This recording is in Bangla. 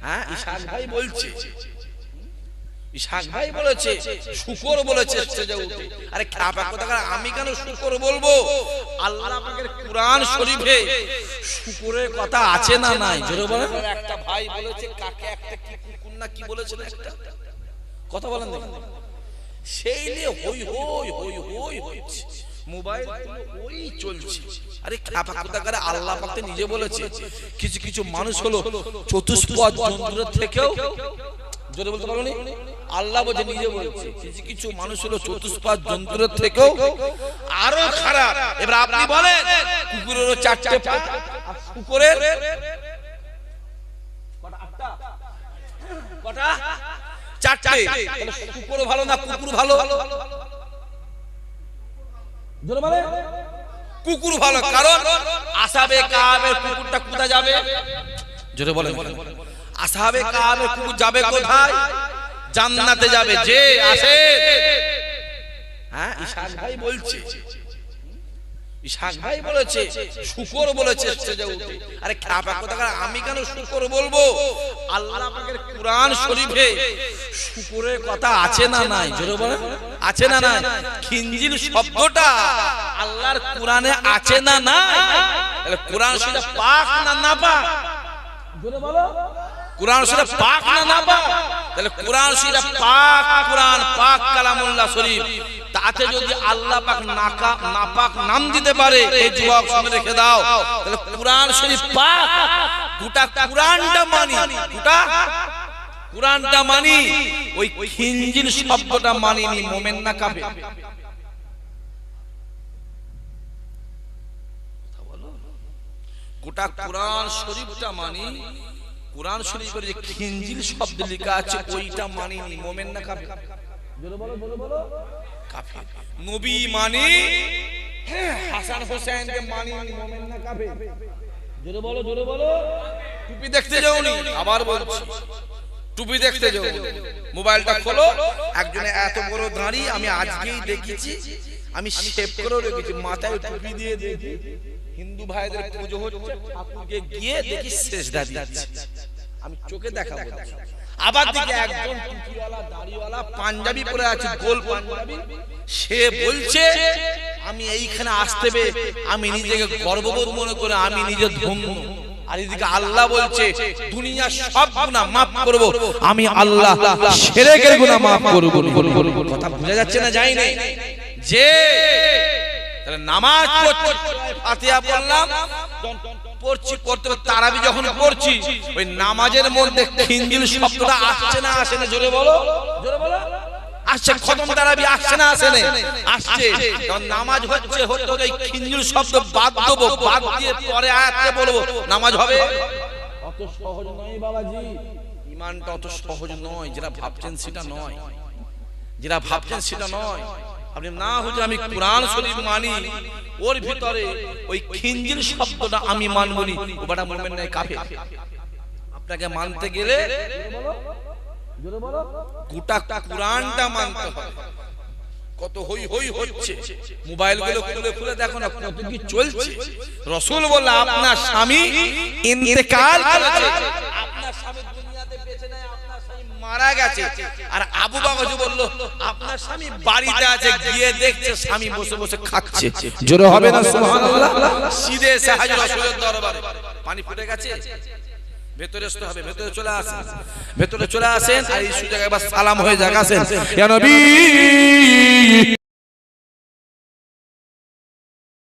হ্যাঁ ইশাক ভাই বলছে, ইশাক ভাই বলেছে, শুকর বলেছে স্টেজে উঠে। আরে খাপা কথা, আমি কেন শুকর বলবো? আল্লাহ পাকের কুরআন শরীফে শুকরের কথা আছে না নাই? জোরে বলেন। একটা ভাই বলেছে কাকে একটা কি কুকুর না কি বলেছে একটা কথা বলেন দেখুন, সেই নিয়ে হই হই হই হই হচ্ছে, মোবাইল ওই চলছে। আরে খাপা কথা করে আল্লাহ পাক তো নিজে বলেছে কিছু কিছু মানুষ হলো চতুষ্পদ জন্তুর থেকেও, জোরে বলতে পারোনি, আল্লাহ বলে নিজে বলছে কিছু কিছু মানুষ হলো চতুষ্পদ জন্তুর থেকেও আরো খারাপ। এবার আপনি বলেন কুকুরেরও চারটে পা আর শুকরের কটা? চারটে। শুকর ভালো না কুকুর ভালো? জোরে বলেন কুকুর ভালো, কারণ আসহাবে কাহাবের কুকুরটা কোথায় যাবে? জোরে বলেন। আসহাবে কাহাবের কুকুর যাবে কোথায়? জান্নাতে যাবে। যে আসে, হ্যাঁ ইশাক ভাই বলছে, ইশাক ভাই বলেছে, শুকর বলেছে স্টেজে উঠে। আরে খাপা কথা, আমি কেন শুকর বলবো? আল্লাহ পাকের কুরআন শরীফে শুকরের কথা আছে না নাই? জোরে বলেন আছে না নাই? খিনজিল শব্দটা আল্লাহর কুরআনে আছে না নাই? তাহলে কুরআন শরীফ পাক না নাপাক? জোরে বলো কুরআন শরীফ পাক না নাপাক? তাহলে কুরআন শরীফ পাক, কুরআন পাক কালামুল্লাহ শরীফ, তাতে যদি আল্লাহ পাক নাপাক নাম দিতে পারে, এই যুবক শুনে রেখে দাও, তাহলে কুরআন শরীফ পাক। গোটা কুরআনটা মানি, গোটা কুরআনটা মানি, ওই খিনজিল শব্দটা মানিনি। মুমিন না কাফের? গোটা কুরআন শরীফটা মানি, কুরআন শরীফের যে খিনজিল শব্দ লেখা আছে ওইটা মানিনি। মুমিন না কাফের? জোরে বলো, জোরে বলো। কাফের। নবী মানি, হাসান হোসেনকে মানিনি। মুমিন না কাফের? জোরে বলো, জোরে বলো। টুপি দেখতে যাওনি? আবার বলছি টুপি দেখতে যাও, মোবাইলটা খোলো, একজনে এত বড় দাঁড়ি আমি আজকেই দেখেছি, আমি শেভ করেও রেখেছি, মাথায় টুপি দিয়ে দেখি হিন্দু ভাইদের পুজো হচ্ছে, ঠাকুরকে গিয়ে দেখি সেজদা দিচ্ছে, আমি চোখে দেখাবো। আবার দিকে একজন টুপিওয়ালা দাড়িওয়ালা পাঞ্জাবি পরে আছে, গোল পাঞ্জাবি, সে বলছে আমি এইখানে আসতে পেরে আমি নিজেকে গর্ববোধ মনে করে আমি নিজে ধন্য। আর এদিকে আল্লাহ বলছে দুনিয়ার সব গুনাহ মাফ করব, আমি আল্লাহ শিরকের গুনাহ মাফ করব। কথা বোঝা যাচ্ছে না? যাই না যে তাহলে নামাজ পড়ছি, ফাতিহা পড়লাম, পড়ছি, পড়তে তারাবি যখন পড়ছি, ওই নামাজের মধ্যে খিনজিল শব্দটা আসছে না আসে না? জোরে বলো, জোরে বলো। আসছে, খতম তারাবি আসছে না আসে না? আসছে। যখন নামাজ হচ্ছে হতে ওই খিনজিল শব্দ বাদ দেবো, বাদ দিয়ে পরে আয়াতে বলবো, নামাজ হবে। অত সহজ নয় বাবাজি, ঈমানটা অত সহজ নয়। যেটা ভাবছেন সেটা নয়, যেটা ভাবছেন সেটা নয়। আপনি না হুজুর আমি কুরআন শরীফ মানি, ওর ভিতরে ওই খিনজিল শব্দটা আমি মানবনি, ওটা মুমিন নয়, কাফের। আপনাকে মানতে গেলে গোটা কুরআনটা মানতে হবে। কত হই হই হচ্ছে, মোবাইল গুলো খুলে খুলে দেখো না কত কি চলছে। রাসূল বললেন আপনার স্বামী ইন্তেকাল করেছে, আপনার স্বামী দুনিয়াতে বেঁচে নাই, আপনার স্বামী মারা গেছে। আর আবু বকর বলল আপনার স্বামী বাড়িতে আছে, গিয়ে দেখছে স্বামী বসে বসে খাচ্ছে। জোরে হবে না সুবহানাল্লাহ? সিধে এসে হাজির রাসূলের দরবারে, পানি ফুটে গেছে, ভেতরে আসতে হবে, ভেতরে চলে আসেন, ভেতরে চলে আসেন। আর এই সুযোগে একবার সালাম হয়ে যাক, আসেন ইয়া নবী।